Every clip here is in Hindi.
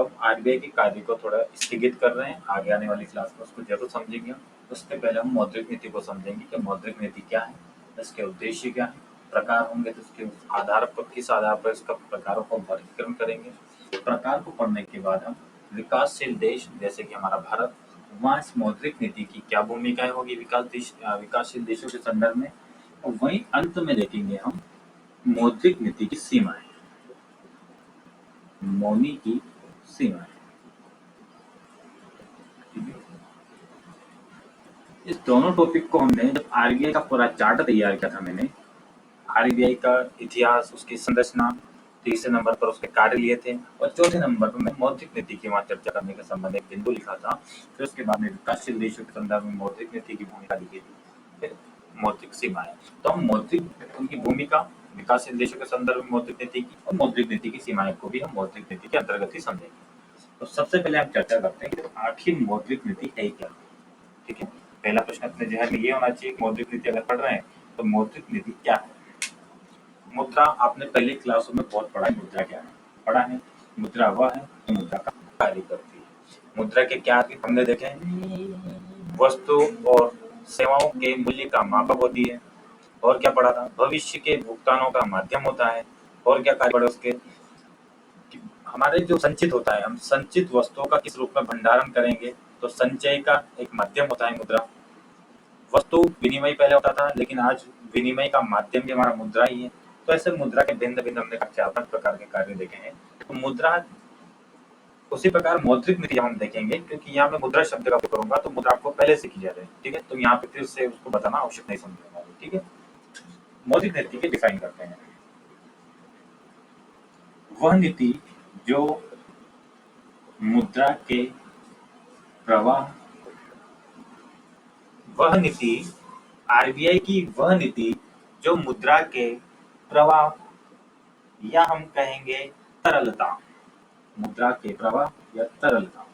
तो हम आरबीआई के कार्य को थोड़ा स्थगित कर रहे हैं, आगे आने वाली क्लास में उसको जरूर समझेंगे। उससे पहले हम मौद्रिक नीति को समझेंगे कि मौद्रिक नीति क्या है, इसके उद्देश्य क्या है, प्रकार होंगे तो उसके आधार पर किस आधार पर इसका प्रकारों को वर्गीकरण करेंगे। प्रकार को पढ़ने के बाद हम विकासशील देश जैसे कि हमारा भारत, वहाँ इस मौद्रिक नीति की क्या भूमिकाएं होगी विकासशील देशों के संदर्भ में, और वहीं अंत में देखेंगे हम मौद्रिक नीति की सीमाएं, मौनी की सीमाएं। इस दोनों टॉपिक को हमने जब आरबीआई का पूरा चार्ट तैयार किया था, मैंने आरबीआई का इतिहास, उसकी संरचना, तीसरे नंबर पर उसके कार्य लिए थे, और चौथे नंबर पर मैं मौद्रिक नीति की वहां चर्चा करने के संबंध में एक बिंदु लिखा था। फिर उसके बाद में विकासशील देशों के संदर्भ में मौद्रिक नीति की भूमिका लिखी थी, फिर मौद्रिक सीमाएं। तो हम मौद्रिक उनकी भूमिका, विकासशील देशों के संदर्भ में मौद्रिक नीति की और मौद्रिक नीति की सीमाएं को भी हम मौद्रिक नीति के अंतर्गत ही समझेंगे। तो सबसे पहले हम चर्चा करते हैं कि आखिर मौद्रिक नीति है क्या। ठीक है, पहला प्रश्न अपने जहन में ये होना चाहिए कि मौद्रिक नीति अगर पढ़ रहे हैं तो मौद्रिक नीति क्या है। मुद्रा आपने पहले क्लासों में बहुत पढ़ा है, मुद्रा क्या है, पढ़ा है। मुद्रा वह है जो मुद्रा का कार्य करती है। मुद्रा के क्या अर्थ हमने देखे हैं, वस्तु और सेवाओं के मूल्य का मापक होती है। और क्या पढ़ा था, भविष्य के भुगतानों का माध्यम होता है। और क्या कार्य पढ़े उसके, हमारे जो संचित होता है, हम संचित वस्तुओं का किस रूप में भंडारण करेंगे, तो संचय का एक माध्यम होता है मुद्रा। वस्तु विनिमय पहले होता था, लेकिन आज विनिमय का माध्यम भी हमारा मुद्रा ही है। तो ऐसे मुद्रा के भिन्न भिन्न हमने 4-5 प्रकार के कार्य देखे हैं। तो मुद्रा, उसी प्रकार मौद्रिक नीति हम देखेंगे, क्योंकि यहाँ मैं मुद्रा शब्द का उपयोग करूंगा तो मुद्रा आपको पहले से की जा रही है। ठीक है, तो यहाँ पे फिर से उसको बताना आवश्यक नहीं समझूंगा। ठीक है, मौद्रिक नीति के डिफाइन करते हैं। वह नीति जो मुद्रा के प्रवाह, वह नीति, आरबीआई की वह नीति जो मुद्रा के प्रवाह, या हम कहेंगे तरलता, मुद्रा के प्रवाह या तरलता।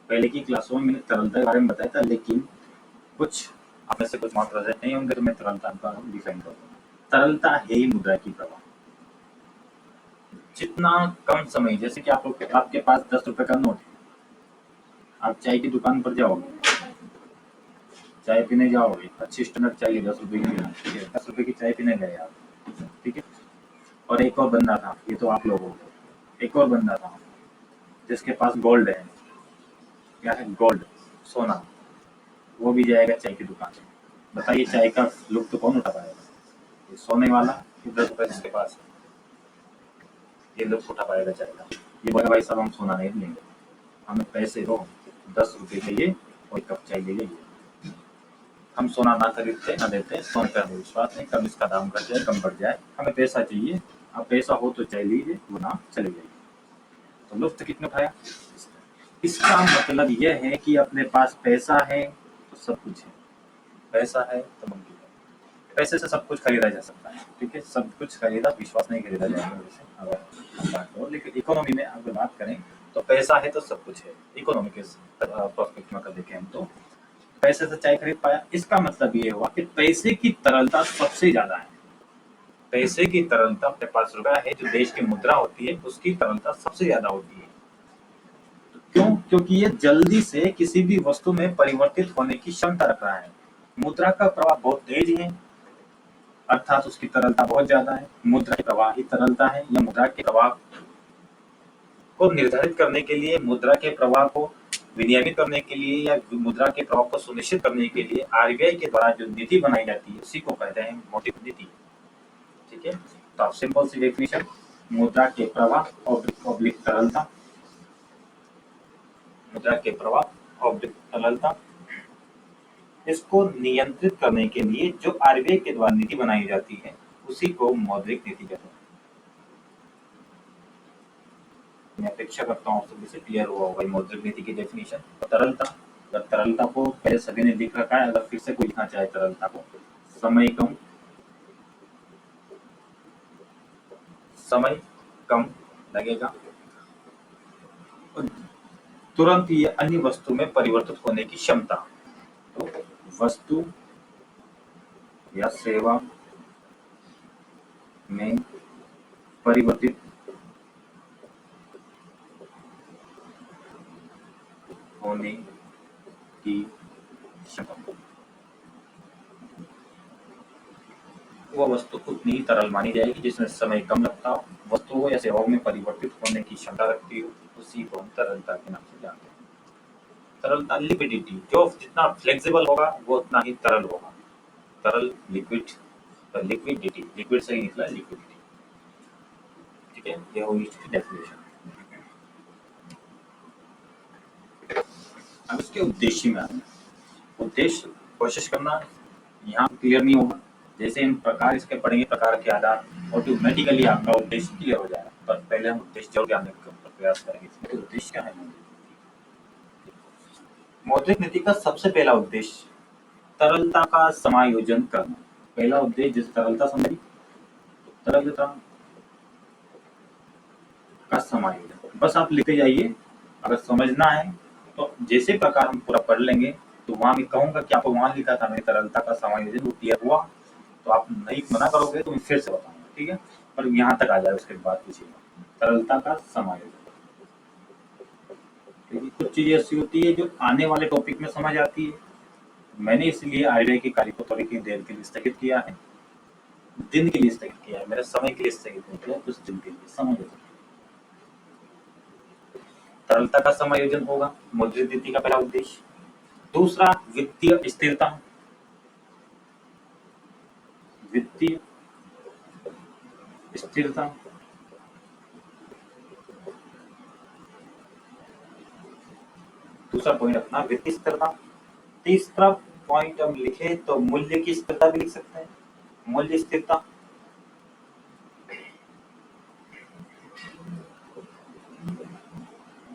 पहले की क्लासों में मैंने तरलता के बारे में बताया था, लेकिन कुछ आप में से कुछ मात्र प्रेजेंट नहीं होंगे, तो मैं तरलता का डिफाइन करूंगा। तरलता है ही मुद्रा की प्रवाह। जितना कम समय, जैसे कि आपके पास 10 रुपए का नोट है, आप चाय की दुकान पर जाओगे, चाय पीने जाओगे, अच्छी स्टैंडर्ड चाहिए 10 रुपए की, ठीक है, 10 रुपए की चाय पीने गए आप, ठीक है। और एक और बंदा था, ये तो आप लोग हो, एक और बंदा था जिसके पास गोल्ड है, क्या है, गोल्ड, सोना, वो भी जाएगा चाय की दुकान से। बताइए चाय का लुत्फ तो कौन उठा पाएगा, ये सोने वाला कि 10 रुपए जिसके पास है, ये लुत्फ उठा पाएगा चाय का। ये बोला भाई साहब हम सोना नहीं लेंगे, हमें पैसे दो, 10 रुपए चाहिए और एक कप चाय ले जाइए। हम सोना ना खरीदते ना देते, सोने पर हमें विश्वास नहीं, कब इसका दाम घट जाए कम बढ़ जाए, हमें पैसा चाहिए। अब पैसा हो तो चाय लीजिए, वरना चले जाइए। तो लुत्फ कितने उठाया। इसका मतलब यह है कि अपने पास पैसा है तो सब कुछ है, पैसा है तो मुमकिन है। पैसे से सब कुछ खरीदा जा सकता है, ठीक है, सब कुछ खरीदा, विश्वास नहीं खरीदा जाएगा वैसे अगर हम बात करो। लेकिन इकोनॉमी में अगर बात करें तो पैसा है तो सब कुछ है। इकोनॉमी के प्रोस्पेक्ट में अगर देखें हम, तो पैसे से चाय खरीद पाया, इसका मतलब ये हुआ कि पैसे की तरलता सबसे ज्यादा है। पैसे की तरलता, अपने पास रुपया है, जो देश की मुद्रा होती है उसकी तरलता सबसे ज्यादा होती है। क्यों, क्योंकि ये जल्दी से किसी भी वस्तु में परिवर्तित होने की क्षमता रख रहा है। मुद्रा का प्रवाह बहुत तेज है, अर्थात उसकी तरलता बहुत ज्यादा है। मुद्रा की प्रवाह ही तरलता है, या मुद्रा के प्रवाह को निर्धारित करने के लिए, मुद्रा के प्रवाह को विनियमित करने के लिए, या मुद्रा के प्रवाह को सुनिश्चित करने के लिए आरबीआई के द्वारा जो नीति बनाई जाती है उसी को कहते हैं मौद्रिक नीति। ठीक है, तो आप सिंपल सी डेफिनेशन, मुद्रा के प्रवाह ऑब्लिक तरलता, मुद्रा के प्रवाह ऑब्लिक तरलता, इसको नियंत्रित करने के लिए जो आरबीआई के द्वारा नीति बनाई जाती है उसी को मौद्रिक नीति कहते हैं। मैं अपेक्षा करता हूँ सब से क्लियर हुआ होगा मौद्रिक नीति की डेफिनेशन। तरलता, अगर तरलता को पहले सभी ने लिख रखा है, अगर फिर से कोई लिखना चाहे तरलता को, समय कम लगेगा, तुरंत ये अन्य वस्तु में परिवर्तित होने की क्षमता। तो वस्तु या सेवा में परिवर्तित तरल मानी जाएगी जिसमें समय कम लगता हो, वस्तुओं या सेवाओं में परिवर्तित होने की क्षमता रखती हो, उसी को हम तरलता के नाम से जानते हैं। तरलता लिक्विडिटी, जो जितना फ्लेक्सिबल होगा वो उतना ही तरल होगा। तरल लिक्विड, लिक्विडिटी, लिक्विड से ही निकला लिक्विडिटी। ठीक है, ये होगी इसकी डेफिनेशन। अब इसके उद्देश्य में आते हैं। उद्देश्य कोशिश करना यहाँ क्लियर नहीं होगा, जैसे हम प्रकार इसके पढ़ेंगे प्रकार के आधार ऑटोमेटिकली आपका उद्देश्य क्लियर हो जाएगा। पर पहले हम उद्देश्य जरूर जानने का प्रयास करेंगे। इसमें उद्देश्य क्या है? मौद्रिक नीति का सबसे पहला उद्देश्य तरलता का समायोजन करना। पहला उद्देश्य जिस तरलता समझी, तरलता का समायोजन, बस आप लिखते जाइए। अगर समझना है तो जैसे प्रकार हम पूरा पढ़ लेंगे तो वहां मैं कहूंगा कि आपको वहां लिखा था मैंने तरलता का समायोजन, वो क्लियर हुआ तो आप नहीं मना करोगे तो मैं फिर से बताऊंगा। ठीक है, पर यहाँ तक आ जाए उसके बाद पूछिएगा तरलता का समायोजन। कुछ चीजें ऐसी होती है जो आने वाले टॉपिक में समझ आती है। मैंने इसलिए आरबीआई के कार्य को थोड़ी देर के लिए स्थगित किया है, दिन के लिए स्थगित किया है, मेरे समय के लिए स्थगित नहीं किया, कुछ दिन के लिए समायोजन। तरलता का समायोजन होगा मौद्रिक नीति का पहला उद्देश्य। दूसरा वित्तीय स्थिरता, वित्तीय स्थिरता। दूसरा पॉइंट अपना वित्तीय स्थिरता। तीसरा पॉइंट हम लिखे तो मूल्य की स्थिरता भी लिख सकते हैं, मूल्य स्थिरता।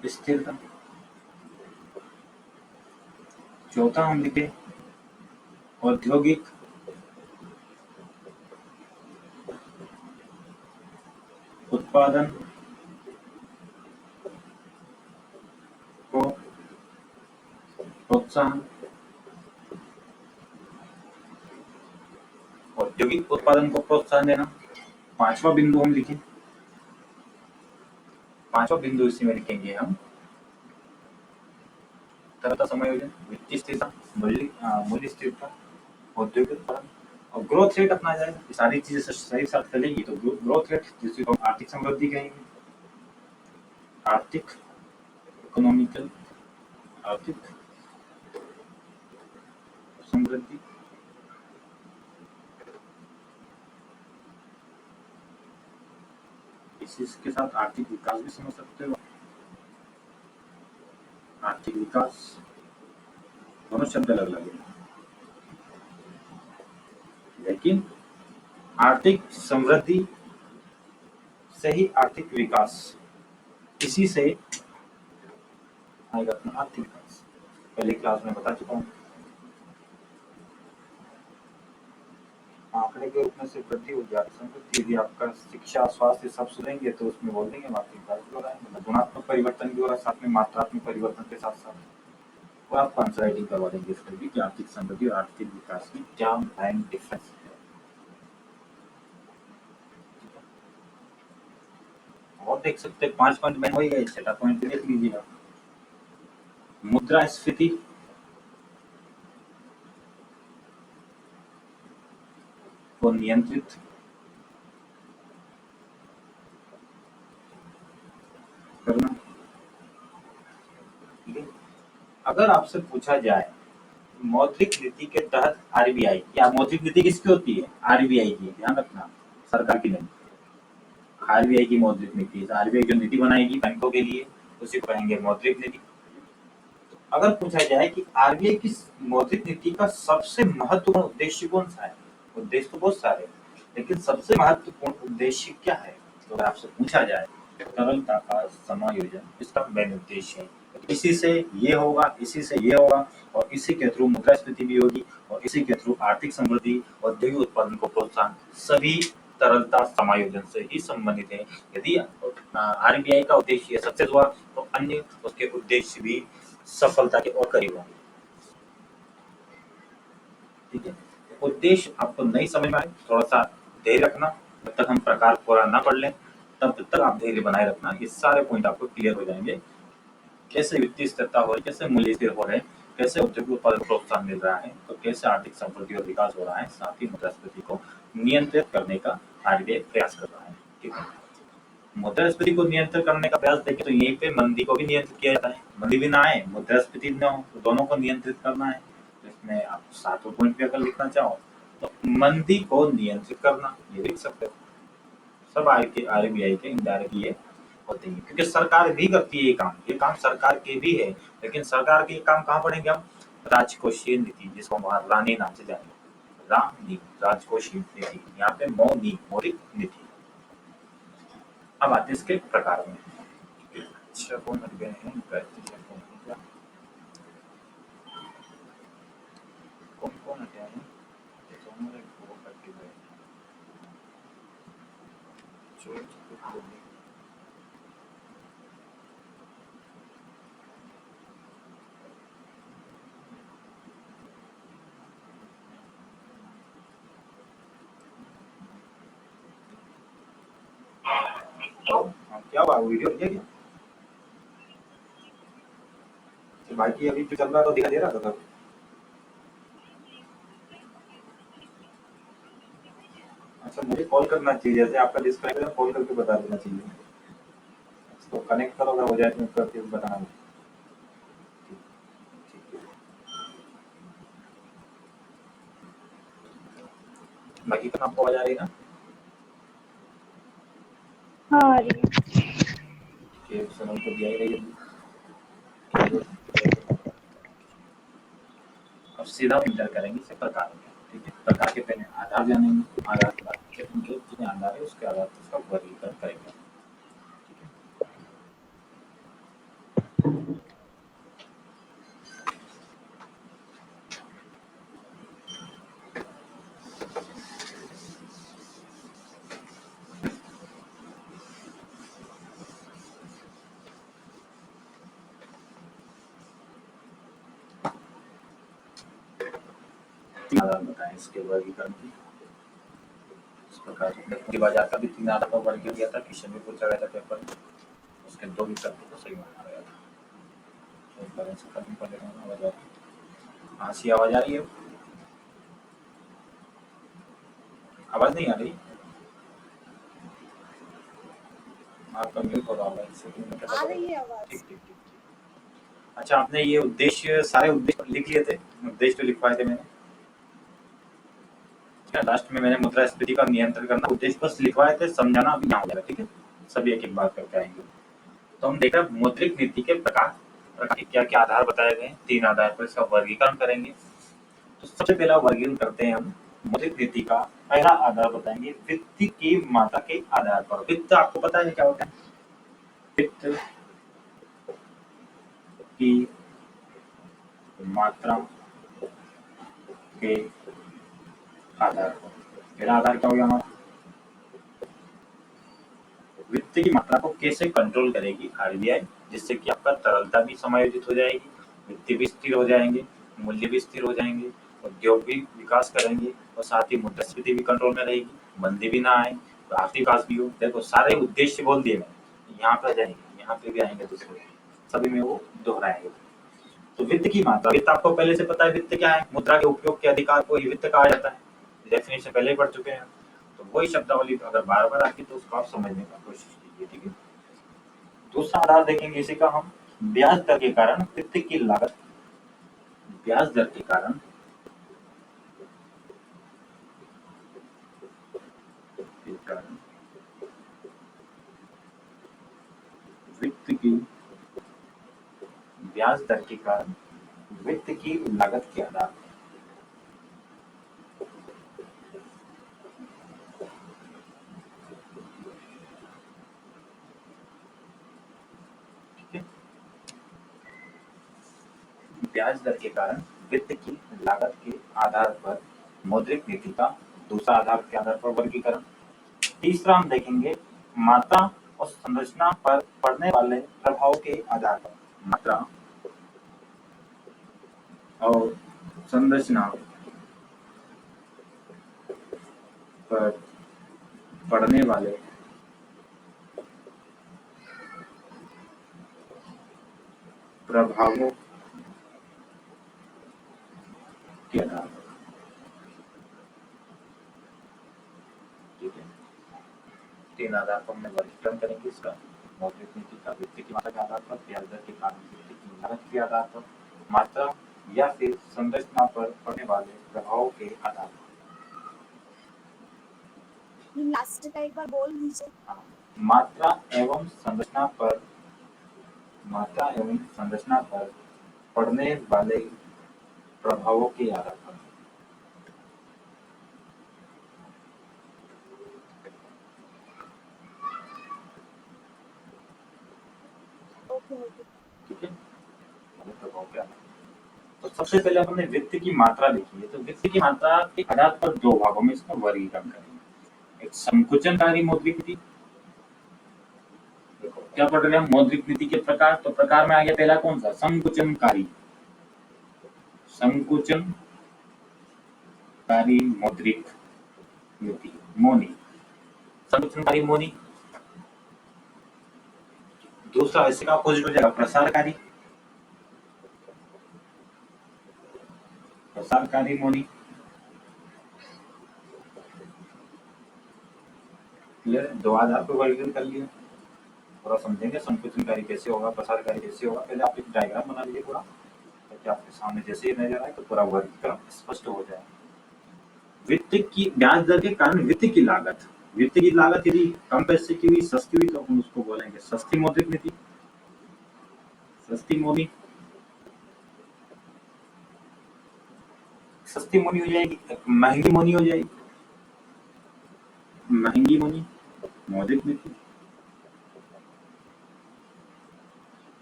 स्थिरता। चौथा हम लिखे औद्योगिक उत्पादन को प्रोत्साहन। औद्योगिक उत्पादन को प्रोत्साहन देना। पांचवा बिंदु हम लिखें, पांचवा बिंदु इसी में लिखेंगे हम तरलता समायोजन, वित्तीय स्थिरता, मूल्य स्थिरता, औद्योगिक उत्पादन और ग्रोथ रेट अपना जाए। ये सारी चीजें सही साथ चलेगी तो ग्रोथ रेट जिसको हम आर्थिक समृद्धि कहेंगे। आर्थिक इकोनॉमिकल, आर्थिक समृद्धि। इसके साथ आर्थिक विकास भी समझ सकते हो। आर्थिक विकास दोनों शब्द अलग अलग है, लेकिन आर्थिक समृद्धि से ही आर्थिक विकास, इसी से आएगा अपना आर्थिक विकास। पहले क्लास में बता चुका हूँ। आंकड़े के रूप में से वृद्धि हो जाती समृद्धि। यदि आपका शिक्षा स्वास्थ्य सब सुनेंगे तो उसमें बोल देंगे आर्थिक विकास भी हो रहा है, गुणात्मक परिवर्तन भी हो रहा है, साथ में मात्रात्मक परिवर्तन के साथ साथ। और आपको आंसर राइटिंग करवा देंगे इसमें भी कि आर्थिक समृद्धि और आर्थिक विकास में क्या एंड डिफरेंस है। और देख सकते हैं 5 पॉइंट में हो ही गए, छठा पॉइंट देख लीजिएगा मुद्रास्फीति को नियंत्रित करना। अगर आपसे पूछा जाए मौद्रिक नीति के तहत आरबीआई, या मौद्रिक नीति किसकी होती है? आरबीआई की, ध्यान रखना, सरकार की नहीं। आरबीआई की मौद्रिक नीति, आरबीआई जो नीति बनाएगी बैंकों के लिए उसी को कहेंगे मौद्रिक नीति। अगर पूछा जाए कि आरबीआई की मौद्रिक नीति का सबसे महत्वपूर्ण उद्देश्य कौन सा है? उद्देश्य तो बहुत सारे, लेकिन सबसे महत्वपूर्ण उद्देश्य क्या है? तो अगर आपसे पूछा जाए तरलता का समायोजन इसका मेन उद्देश्य है। इसी से ये होगा, इसी से ये होगा, और इसी के थ्रू मुद्रास्फीति भी होगी, और इसी के थ्रू आर्थिक समृद्धि, औद्योगिक उत्पादन को प्रोत्साहन, सभी तरलता समायोजन से ही संबंधित है। यदि आरबीआई का उद्देश्य सक्सेस हुआ तो अन्य उसके उद्देश्य भी सफलता के और करीब होंगे। ठीक है, उद्देश्य आपको नहीं समझ में आए थोड़ा सा धैर्य रखना, जब तक हम प्रकार पूरा ना पढ़ लें तब तक आप धैर्य बनाए रखना। ये सारे पॉइंट आपको क्लियर हो जाएंगे, कैसे वित्तीय स्थिरता हो रही, कैसे मूल्य स्थिर हो रहे, कैसे उद्योग उत्पादन को प्रोत्साहन मिल रहा है, तो कैसे आर्थिक समृद्धि और विकास हो रहा है, साथ ही मुद्रास्फीति को नियंत्रित करने का आरबीआई प्रयास कर रहा है। ठीक है, मुद्रास्फीति को नियंत्रित करने का प्रयास देखें तो यहीं पे मंदी को भी नियंत्रित किया जाता है। मंदी भी ना आए, मुद्रास्फीति न हो, तो दोनों को नियंत्रित करना है। तो इसमें आप 7वें पॉइंट पे अगर लिखना चाहो तो मंदी को नियंत्रित करना, ये लिख सकते हो। सब आरबीआई के इनडायरेक्ट ये होते हैं, क्योंकि सरकार भी करती है ये काम सरकार के भी है। लेकिन सरकार के काम कहाँ पढ़ेंगे हम? राजकोषीय नीति, जिसको हम रानी नाम से जानेंगे, रानी राजकोषीय नीति, यहाँ पे मौद्रिक नीति। अब आते हैं इसके प्रकार में। अच्छा, कौन हट गए हैं? कौन हटे हैं? वो करके गए। क्या हुआ, वीडियो हट गया क्या? बाकी अभी जो चल रहा था दिखा दे रहा था तब। अच्छा, मुझे कॉल करना चाहिए, जैसे आपका डिस्कनेक्ट है कॉल करके बता देना चाहिए। तो कनेक्ट करो, अगर हो जाए तो करके बताना मुझे। ठीक है। बाकी का आपको आवाज आ रही है ना? हाँ आ रही है। कि सनम को दिया ही रही है। अब सीधा इंटर करेंगे इसे प्रकार में। ठीक है, प्रकार के पहले आधार जानेंगे, आधार के बाद उनके जितने आधार है उसके आधार पर उसका वर्गीकरण करेंगे। आधार बताएं इसके वर्गीकरण की। इस प्रकार पूंजी बाजार का भी 3 आधार पर वर्गीकरण किया था, क्वेश्चन भी पूछा गया था पेपर में। उसके 2 विकल्प को सही माना गया था। तो एक बार ऐसे खत्म कर लेता हूँ। आवाज आ रही है? हाँ सी, आवाज आ रही है? आवाज नहीं आ रही? आपका म्यूट हो रहा होगा, इससे आ रही है आवाज। ठीक ठीक ठीक। अच्छा, आपने ये उद्देश्य, सारे उद्देश्य लिख लिए थे? उद्देश्य तो लिखवाए थे मैंने। लास्ट में मैंने मुद्रास्फीति का नियंत्रण करना उद्देश्य बस लिखवाए थे, समझाना अभी यहाँ हो जाएगा। ठीक है, सभी एक एक बात करके आएंगे। तो हम देख रहे हैं मौद्रिक नीति के प्रकार के क्या क्या आधार बताए गए हैं। 3 आधार पर इसका वर्गीकरण करेंगे। तो सबसे पहला वर्गीकरण करते हैं हम मौद्रिक नीति का। पहला आधार बताएंगे वित्त की मात्रा के आधार पर। वित्त आपको पता है क्या होता है? वित्त की मात्रा के आधार पर। पहला आधार क्या हो गया हमारा? वित्त की मात्रा को कैसे कंट्रोल करेगी आरबीआई, जिससे कि आपका तरलता भी समायोजित हो जाएगी, वित्त भी स्थिर हो जाएंगे, मूल्य भी स्थिर हो जाएंगे, उद्योग भी विकास करेंगे और साथ ही मुद्रास्फीति भी कंट्रोल में रहेगी, मंदी भी ना आए, तो आर्थिक विकास भी हो। देखो सारे उद्देश्य बोल दिए मैंने, यहाँ पे जाएंगे, यहाँ पे भी आएंगे, दूसरे सभी में वो दोहराएंगे। तो वित्त की मात्रा, वित्त आपको पहले से पता है वित्त क्या है? मुद्रा के उपयोग के अधिकार को ही वित्त कहा जाता है। डेफिनेशन पहले ही पढ़ चुके हैं। तो वही शब्दावली अगर बार बार आती तो उसको आप समझने का कोशिश कीजिए। ठीक है, दूसरा आधार देखेंगे इसी का हम, ब्याज दर के कारण वित्त की लागत। ब्याज दर के कारण वित्त की, ब्याज दर के कारण वित्त की लागत के आधार पर। ठीक है, ब्याज दर के कारण वित्त की लागत के आधार पर मौद्रिक नीति का दूसरा आधार के आधार पर वर्गीकरण। तीसरा हम देखेंगे मात्रा और संरचना पर पड़ने वाले प्रभाव के आधार पर। मात्रा और संरचना पर पड़ने वाले प्रभावों आधार पर हमने वर्गीकरण करेंगे इसका, मौद्रिक नीति का वित्त की मात्रा के आधार पर, ब्याज दर के कारण वित्त की लागत के आधार पर, मात्रा या फिर संरचना पर पड़ने वाले प्रभाव के आधार पर। लास्ट का एक बार बोल दीजिए। मात्रा एवं संरचना पर पड़ने वाले प्रभावों के आधार पर। Okay okay. ठीक है, प्रभाव के आधार पर। तो सबसे पहले हमने वित्त की मात्रा देखी है, तो वित्त की मात्रा के आधार पर दो भागों में इसका वर्गीकरण करेंगे। एक संकुचनकारी मौद्रिक नीति, क्या पढ़ रहे हैं हम, मौद्रिक नीति के प्रकार। तो प्रकार में आ गया पहला कौन सा, संकुचनकारी मौद्रिक नीति, मौनी, संकुचनकारी मौनी। दूसरा इसका अपोजिट हो जाएगा प्रसारकारी मौनी। क्लियर, दो आधार पर वर्गीकरण कर लिया। थोड़ा समझेंगे संकुचनकारी कैसे होगा, प्रसारकारी कैसे होगा। पहले आप एक डायग्राम बना लीजिए पूरा, ताकि आपके सामने जैसे ही नजर आए तो पूरा वर्गीकरण स्पष्ट हो जाए। वित्त की ब्याज दर के कारण वित्त की लागत यदि कम पैसे की हुई, सस्ती हुई, तो हम उसको बोलेंगे सस्ती मौद्रिक नीति, सस्ती मौनी। सस्ती मौनी हो जाएगी, महंगी मौनी हो जाएगी, महंगी मौनी मौद्रिक नीति,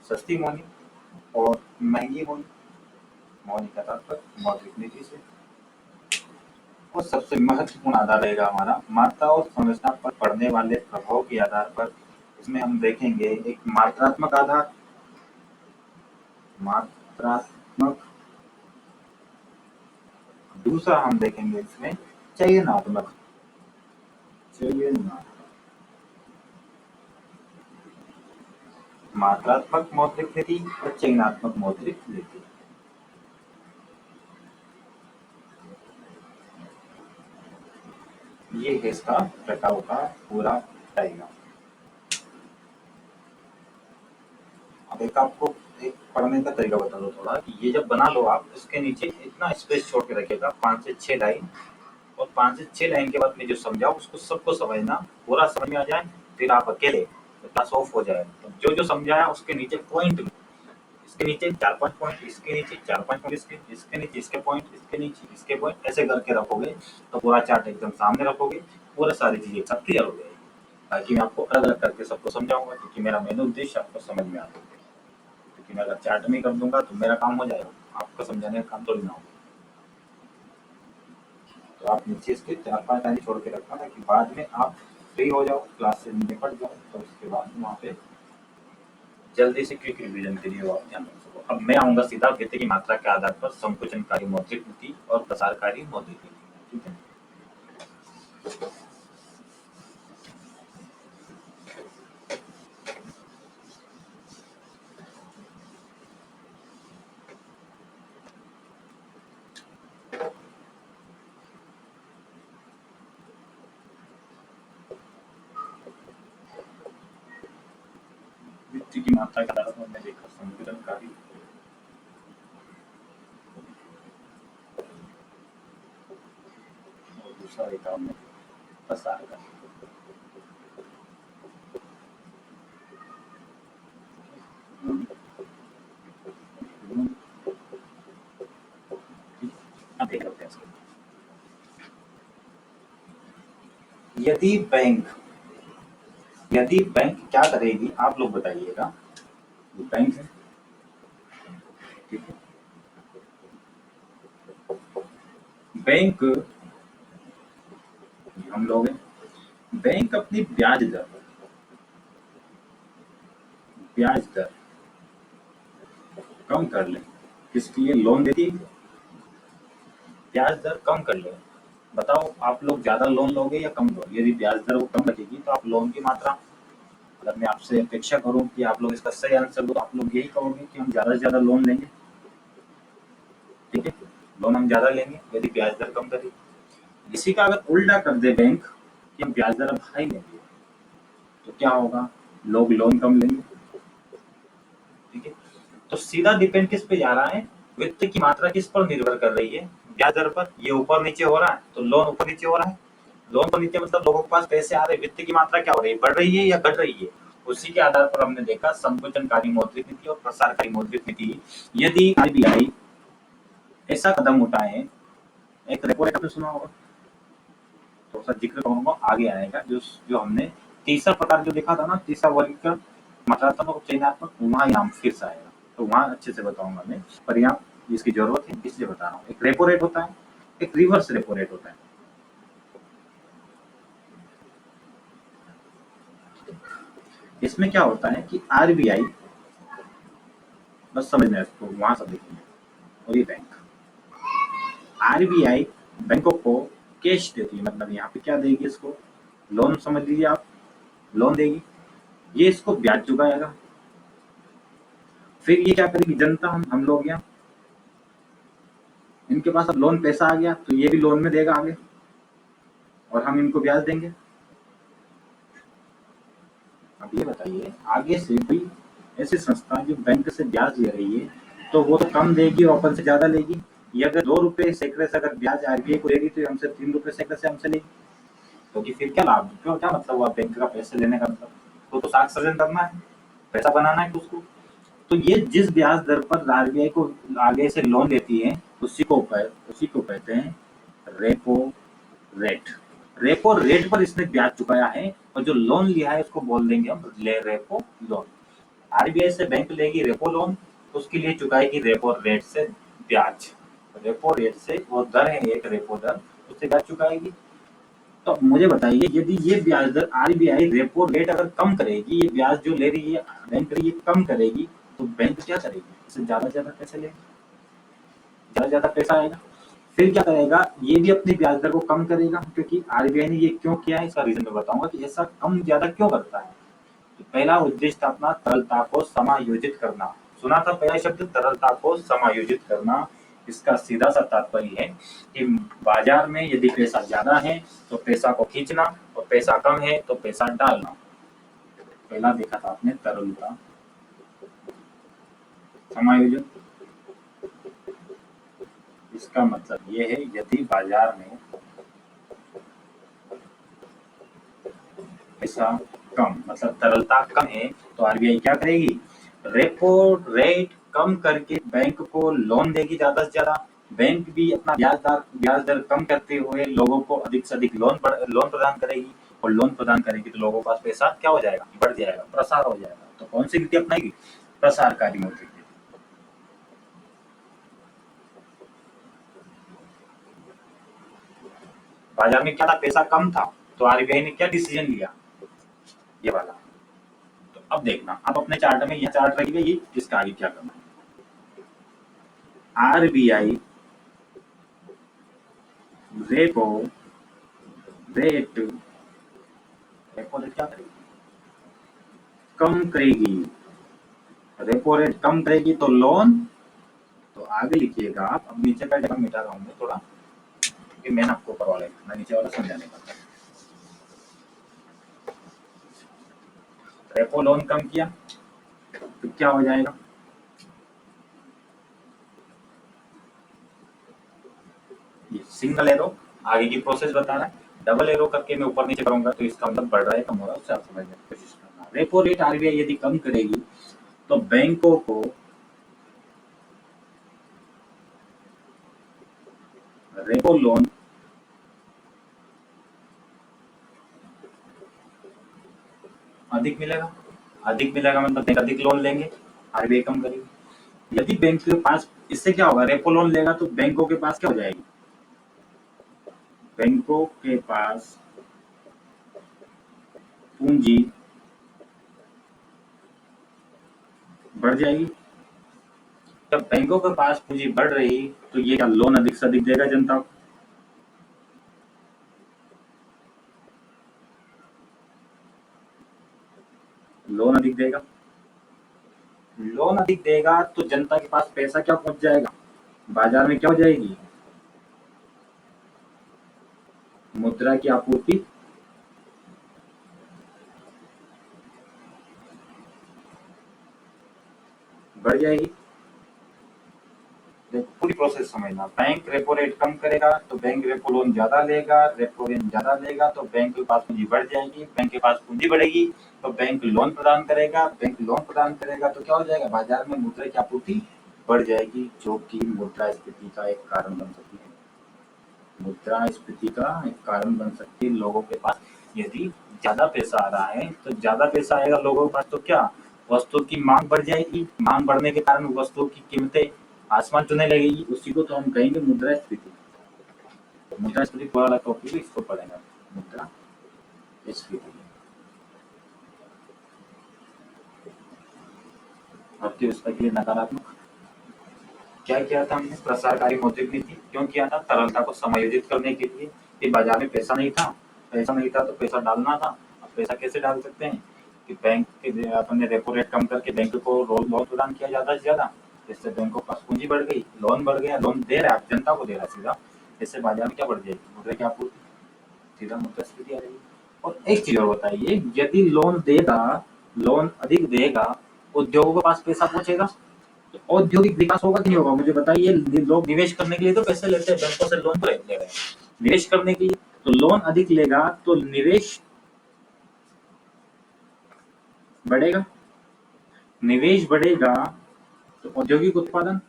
सस्ती मौनी और महंगी मौनी, मौनी का तात्पर्य मौद्रिक नीति से। और सबसे महत्वपूर्ण आधार रहेगा हमारा मात्रा और संरचना पर पड़ने वाले प्रभाव के आधार पर। इसमें हम देखेंगे एक मात्रात्मक आधार, दूसरा हम देखेंगे इसमें चयनात्मक, मात्रात्मक मौद्रिक नीति और चयनात्मक मौद्रिक नीति। ये है इसका प्रकारों का पूरा डायग्राम। अब एक आपको एक पढ़ने का तरीका बता दो थोड़ा, कि ये जब बना लो आप, इसके नीचे इतना स्पेस छोड़ के रखिएगा, 5 से 6 लाइन, और 5 से 6 लाइन के बाद में जो समझाओ उसको सबको समझना, पूरा समझ में आ जाए, फिर आप अकेले क्लास ऑफ हो जाए। तो जो जो समझाया उसके नीचे पॉइंट, इसके नीचे 4-5 पॉइंट, इसके नीचे 4-5 पॉइंट, इसके नीचे इसके पॉइंट, इसके नीचे इसके पॉइंट, ऐसे करके रखोगे तो पूरा चार्ट एकदम सामने रखोगे, पूरा सारी चीजें सब क्लियर हो जाएगी। ताकि मैं आपको अलग अलग करके सबको समझाऊंगा, क्योंकि मेरा मेन उद्देश्य आपको समझ में आ जाए। क्योंकि मैं अगर चार्ट में कर दूंगा तो मेरा काम हो जाएगा, आपको समझाने का काम थोड़ी ना होगा। तो आप नीचे इसके 4-5 लाइन छोड़ के रखना, ताकि बाद में आप फ्री हो जाओ, क्लास से निपट जाओ, तो उसके बाद वहाँ पे जल्दी से क्विक रिवीजन के लिए आप ध्यान रख सको। अब मैं आऊंगा सीधा वित्त की मात्रा के आधार पर संकुचनकारी मौद्रिक नीति और प्रसारकारी मौद्रिक नीति। ठीक है, वित्त की मात्रा के आधार पर हमने देखा संकुचनकारी, और दूसरा देखा हमने प्रसारकारी। अब देख लेते हैं इसको। यदि बैंक क्या करेगी, आप लोग बताइएगा। बैंक है, ठीक है, बैंक हम लोग हैं, बैंक अपनी ब्याज दर कम कर ले, किसके लिए, लोन देती है, ब्याज दर कम कर ले। बताओ आप लोग ज्यादा लोन लोगे या कम लोगे। यदि ब्याज दर वो कम रखेगी तो आप लोन की मात्रा, अगर मैं आपसे अपेक्षा करूं कि आप लोग इसका सही आंसर दो, आप लोग यही कहोगे कि हम ज्यादा से ज्यादा लोन लेंगे। ठीक है, लोन हम ज्यादा लेंगे यदि ब्याज दर कम करेगी। इसी का अगर उल्टा कर दे बैंक कि हम ब्याज दर अब हाई लेंगे, तो क्या होगा, लोग लोन कम लेंगे। ठीक है, तो सीधा डिपेंड किस पे जा रहा है, वित्त की मात्रा किस पर निर्भर कर रही है, ब्याज दर पर। ये ऊपर नीचे हो रहा है तो लोन ऊपर नीचे हो रहा है, लोन पर नीचे मतलब लोगों के पास पैसे आ रहे हैं, वित्त की मात्रा क्या हो रही है, बढ़ रही है या घट रही है। उसी के आधार पर हमने देखा संकुचनकारी मौद्रिक नीति और प्रसारकारी मौद्रिक नीति। यदि आरबीआई ऐसा कदम उठाए, एक रेपो रेट आपने सुना होगा, तो सर जिक्र करूंगा आगे आएगा, जो जो हमने तीसरा प्रकार जो देखा था ना, तीसरा वर्गीकरण मात्रात्मक और चयनात्मक, वहाँ यहाँ फिर से आएगा, तो वहाँ अच्छे से बताऊंगा मैं, पर यहाँ जिसकी जरूरत है इसलिए बता रहा हूँ। एक रेपो रेट होता है, एक रिवर्स रेपो रेट होता है। इसमें क्या होता है कि आरबीआई, बस समझना है इसको, वहां सब देखेंगे, और ये बैंक, आरबीआई बैंकों को कैश देती है, मतलब यहाँ पे क्या देगी इसको, लोन समझ लीजिए आप, लोन देगी, ये इसको ब्याज चुकाएगा, फिर ये क्या करेगी जनता, हम लोग यहाँ, इनके पास अब लोन पैसा आ गया तो ये भी लोन में देगा आगे, और हम इनको ब्याज देंगे। अब ये बताइए, आगे से कोई ऐसी संस्था जो बैंक से ब्याज ले रही है, तो वो तो कम देगी और अपन से ज्यादा लेगी। ये अगर 2 रुपए सैकड़े से अगर ब्याज आरबीआई को देगी, तो हमसे 3 रुपए सैकड़े से हमसे लेगी, क्योंकि फिर क्या लाभ, क्यों, क्या मतलब हुआ बैंक का पैसे लेने का, मतलब तो साख सृजन करना है, पैसा बनाना है उसको। तो ये जिस ब्याज दर पर आरबीआई को आगे से लोन देती है, उसी को कहते हैं रेपो रेट। रेपो रेट पर इसने ब्याज चुकाया है, और जो लोन लिया है उसको बोल देंगे हम ले रेपो लोन। आरबीआई से बैंक लेगी रेपो लोन, उसके लिए चुकाएगी रेपो रेट से ब्याज, रेपो रेट से वो दर है एक रेपो दर, उससे ब्याज चुकाएगी। तो मुझे बताइए, यदि ये ब्याज दर आरबीआई रेपो रेट अगर कम करेगी, ये ब्याज जो ले रही है बैंक ये कम करेगी, तो बैंक क्या करेगी, इससे ज्यादा पैसे लेगी, ज्यादा पैसा आएगा। फिर क्या करेगा, ये भी अपनी ब्याज दर को कम करेगा, क्योंकि आरबीआई ने ये क्यों किया है, इसका रीजन मैं बताऊंगा कि ऐसा कम ज्यादा क्यों करता है। तो पहला उद्देश्य था अपना तरलता को समायोजित करना, सुना था पहला शब्द, तरलता को समायोजित करना। इसका सीधा सा तात्पर्य है कि बाजार में यदि पैसा ज्यादा है तो पैसा को खींचना, और पैसा कम है तो पैसा डालना। पहला देखा था आपने तरलता समायोजन, इसका मतलब ये है यदि बाजार में पैसा कम, मतलब तरलता कम है, तो आरबीआई क्या करेगी, रेपो रेट कम करके बैंक को लोन देगी ज्यादा से ज्यादा। बैंक भी अपना ब्याज दर कम करते हुए लोगों को अधिक से अधिक लोन प्रदान करेगी, और लोन प्रदान करेगी तो लोगों के पास पैसा क्या हो जाएगा, बढ़ जाएगा, प्रसार हो जाएगा। तो कौन सी नीति अपनाएगी, प्रसारकारी मौद्रिक नीति। बाजार में क्या था, पैसा कम था, तो आरबीआई ने क्या डिसीजन लिया, ये वाला। तो अब देखना, अब अपने चार्ट में यह चार्ट रखिएगा, ये इसका आगे क्या करना है। RBI repo rate, repo rate क्या करेगी, कम करेगी, रेपो रेट कम करेगी तो लोन, तो आगे लिखिएगा आप, अब नीचे का जगह मिटा रहा हूँ मैं थोड़ा, क्योंकि मैंने आपको ऊपर वाला लिखना, नीचे वाला समझाने का। रेपो लोन कम किया तो क्या हो जाएगा, ये सिंगल एरो, आगे की प्रोसेस बता रहा है, डबल एरो करके मैं ऊपर नीचे करूंगा तो इसका मतलब बढ़ रहा है कम हो रहा है, उससे आप समझने की कोशिश करना। रेपो रेट आरबीआई यदि कम करेगी तो बैंकों को रेपो लोन अधिक मिलेगा, अधिक मिलेगा मतलब बैंक अधिक लोन लेंगे, आरबीआई कम करेगी। यदि बैंक के पास, इससे क्या होगा, रेपो लोन लेगा तो बैंकों के पास क्या हो जाएगी, बैंकों के पास पूंजी बढ़ जाएगी। जब बैंकों के पास पूंजी बढ़ रही तो ये क्या लोन अधिक से अधिक देगा जनता को, लोन अधिक देगा, लोन अधिक देगा तो जनता के पास पैसा क्या पहुंच जाएगा, बाजार में क्या हो जाएगी, मुद्रा की आपूर्ति बढ़ जाएगी। देखो पूरी प्रोसेस समझना, बैंक रेपो रेट कम करेगा तो बैंक रेपो लोन ज्यादा लेगा, रेपो रेट ज्यादा लेगा तो बैंक के पास पूंजी बढ़ जाएगी, बैंक के पास पूंजी बढ़ेगी तो बैंक लोन प्रदान करेगा, बैंक लोन प्रदान करेगा तो क्या हो जाएगा, बाजार में मुद्रा की आपूर्ति बढ़ जाएगी, जो कि मुद्रास्फीति का एक कारण बन सकती है। मुद्रास्फीति का एक कारण बन सकती है। लोगों के पास यदि ज्यादा पैसा आ रहा है तो ज्यादा पैसा आएगा लोगों के पास तो क्या, वस्तुओं की मांग बढ़ जाएगी, मांग बढ़ने के कारण वस्तुओं की कीमतें आसमान छूने लगेगी, उसी को तो हम कहेंगे मुद्रास्फीति। मुद्रास्फीति पूरा वाला टॉपिक इसको पढ़ेंगे, मुद्रास्फीति। अर्थव्यवस्था के लिए नकारात्मक क्या किया था हमने, प्रसारकारी मौद्रिक नीति क्यों किया था, तरलता को समायोजित करने के लिए कि बाजार में पैसा नहीं था, पैसा नहीं था तो पैसा डालना था। अब पैसा कैसे डाल सकते हैं कि बैंक के अपने रेपो रेट कम करके बैंक को लोन प्रदान किया ज्यादा से ज्यादा, जिससे बैंकों के पास पूंजी बढ़ गई, लोन बढ़ गया, लोन दे रहा है जनता को दे रहा है सीधा, इससे बाजार में क्या बढ़ जाएगी, मुद्रा की आपूर्ति, सीधा मुद्रास्फीति आ जाएगी। और एक चीज और बताइए, यदि लोन देगा, लोन अधिक देगा, उद्योगों के पास पैसा पहुंचेगा, औद्योगिक विकास होगा कि नहीं होगा, मुझे बताइए। लोग निवेश करने के लिए तो पैसे लेते हैं बैंकों से, लोन तो ले रहे हैं निवेश करने के लिए, तो लोन अधिक लेगा तो निवेश बढ़ेगा, निवेश बढ़ेगा तो औद्योगिक उत्पादन,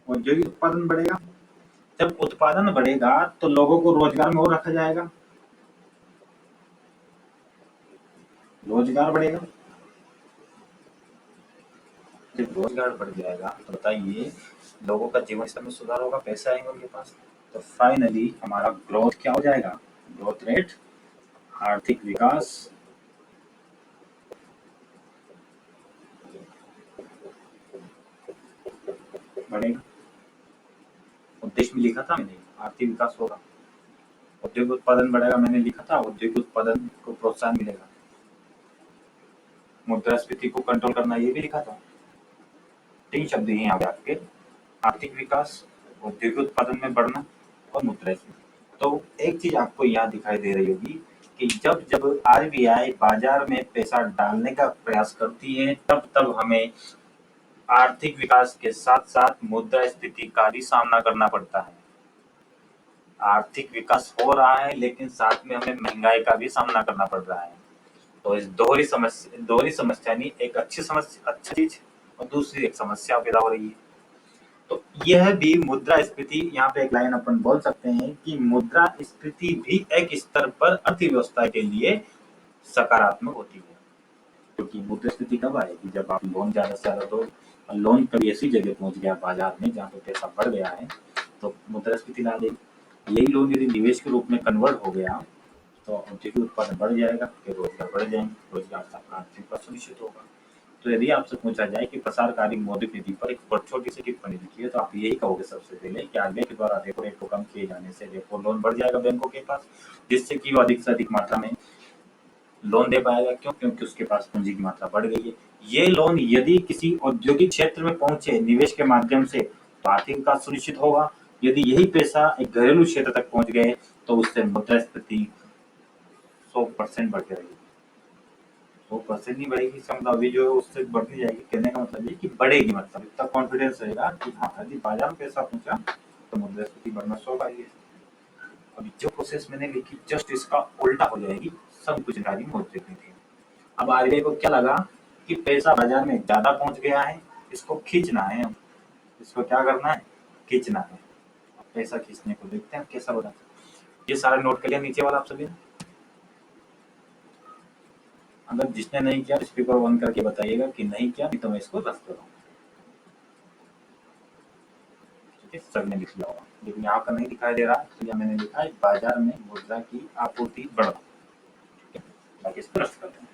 औद्योगिक उत्पादन बढ़ेगा। जब उत्पादन बढ़ेगा तो लोगों को रोजगार में और रखा जाएगा, रोजगार बढ़ेगा। जब रोजगार बढ़ जाएगा तो बताइए लोगों का जीवन स्तर में सुधार होगा, पैसा आएंगे उनके पास, तो फाइनली हमारा ग्रोथ क्या हो जाएगा, ग्रोथ रेट, आर्थिक विकास बढ़ेगा। उद्देश्य में लिखा था मैंने, आर्थिक विकास होगा, औद्योगिक उत्पादन बढ़ेगा, मैंने लिखा था औद्योगिक उत्पादन को प्रोत्साहन मिलेगा, मुद्रास्फीति को कंट्रोल करना ये भी लिखा था। तीन शब्द ही यहाँ पे आपके, आर्थिक विकास, औद्योगिक उत्पादन में बढ़ना और मुद्रास्फीति। तो एक चीज आपको यहाँ दिखाई दे रही होगी कि जब जब आरबीआई बाजार में पैसा डालने का प्रयास करती है तब तब हमें आर्थिक विकास के साथ साथ मुद्रास्फीति का भी सामना करना पड़ता है। आर्थिक विकास हो रहा है लेकिन साथ में हमें महंगाई का भी सामना करना पड़ रहा है। तो इस दोहरी समस्या नहीं, एक अच्छी समस्या, अच्छा चीज और दूसरी एक समस्या पैदा हो रही है। तो यह भी मुद्रास्फीति, यहाँ पे एक लाइन अपन बोल सकते हैं कि मुद्रास्फीति भी एक स्तर पर अर्थव्यवस्था के लिए सकारात्मक होती है। क्योंकि मुद्रास्फीति कब आएगी, जब आप लोन ज्यादा से ज्यादा दो, लोन कभी ऐसी जगह पहुंच गया बाजार में जहाँ पे पैसा बढ़ गया है तो मुद्रास्फीति ला देगी। यही लोन यदि निवेश के रूप में कन्वर्ट हो गया तो औद्योगिक उत्पादन बढ़ जाएगा, फिर रोजगार बढ़ जाएंगे, रोजगार से आपका आर्थिक विकास सुनिश्चित होगा। तो यदि आपसे पूछा जाए कि प्रसारकारी मौद्रिक नीति पर एक छोटी सी टिप्पणी लिखिए तो आप यही कहोगे सबसे पहले कि आरबीआई के द्वारा रेपो रेट को कम किए जाने से रेपो लोन बढ़ जाएगा बैंकों के पास, जिससे कि वो अधिक से अधिक मात्रा में लोन दे पाएगा। क्यों, क्योंकि उसके पास पूंजी की मात्रा बढ़ गई है। ये लोन यदि किसी औद्योगिक क्षेत्र में पहुंचे निवेश के माध्यम से तो आर्थिक विकास सुनिश्चित होगा। यदि यही पैसा एक घरेलू क्षेत्र तक पहुंच गए तो उससे मुद्रास्फीति 100% बढ़ जाएगी। 100% नहीं बढ़ेगी, इसका मतलब अभी जो उससे बढ़ती जाएगी, कहने का मतलब ये कि बढ़ेगी, मतलब इतना कॉन्फिडेंस रहेगा कि हाँ यदि बाजार में पैसा पहुंचा तो मुद्रास्फीति बढ़ना स्वाभाविक है। अभी जो प्रोसेस मैंने लिखी जस्ट इसका उल्टा हो जाएगी, सब कुछ गाड़ी मौद्रिक नीति। अब आरबीआई को क्या लगा कि पैसा बाजार में ज्यादा पहुंच गया है, इसको खींचना है, हम इसको क्या करना है, खींचना है। पैसा खींचने को देखते हैं कैसा बना। ये सारा नोट कर लिया नीचे वाला आप सभी ने? अगर जिसने नहीं किया स्पीकर ऑन करके बताइएगा कि नहीं किया, नहीं तो मैं इसको रख करूँ। सबने लिख लिया होगा, लेकिन यहाँ पर नहीं दिखाई दे रहा, तो यहाँ मैंने लिखा है बाजार में मुद्रा की आपूर्ति बढ़ना। बाकी इसको रख करते हैं।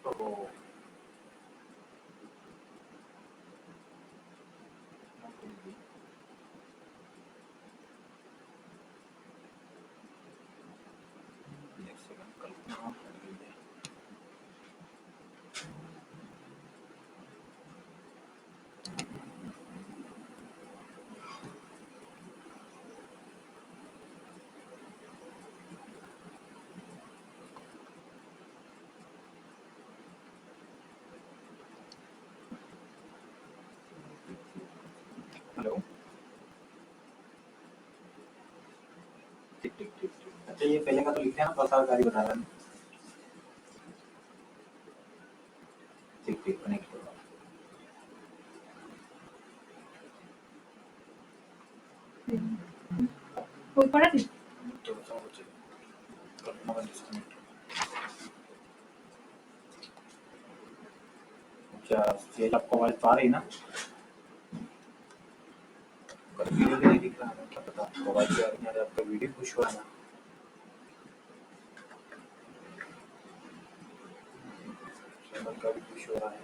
तो हेलो। ठीक ठीक ठीक ठीक। अच्छा ये पहले का तो लिखते हैं ना, प्रसारकारी बता रहा है। ठीक ठीक, कनेक्ट करो। कोई पड़ा थी तो बताओ मुझे, करना बंद डिस्कनेक्ट। अच्छा ये आपको आवाज तो आ रही ना? पर वीडियो भी नहीं दिख रहा है, क्या पता आपको आवाज भी आ रही है, आपका वीडियो पुश हो रहा है ना? चैनल का भी पुश हो रहा है।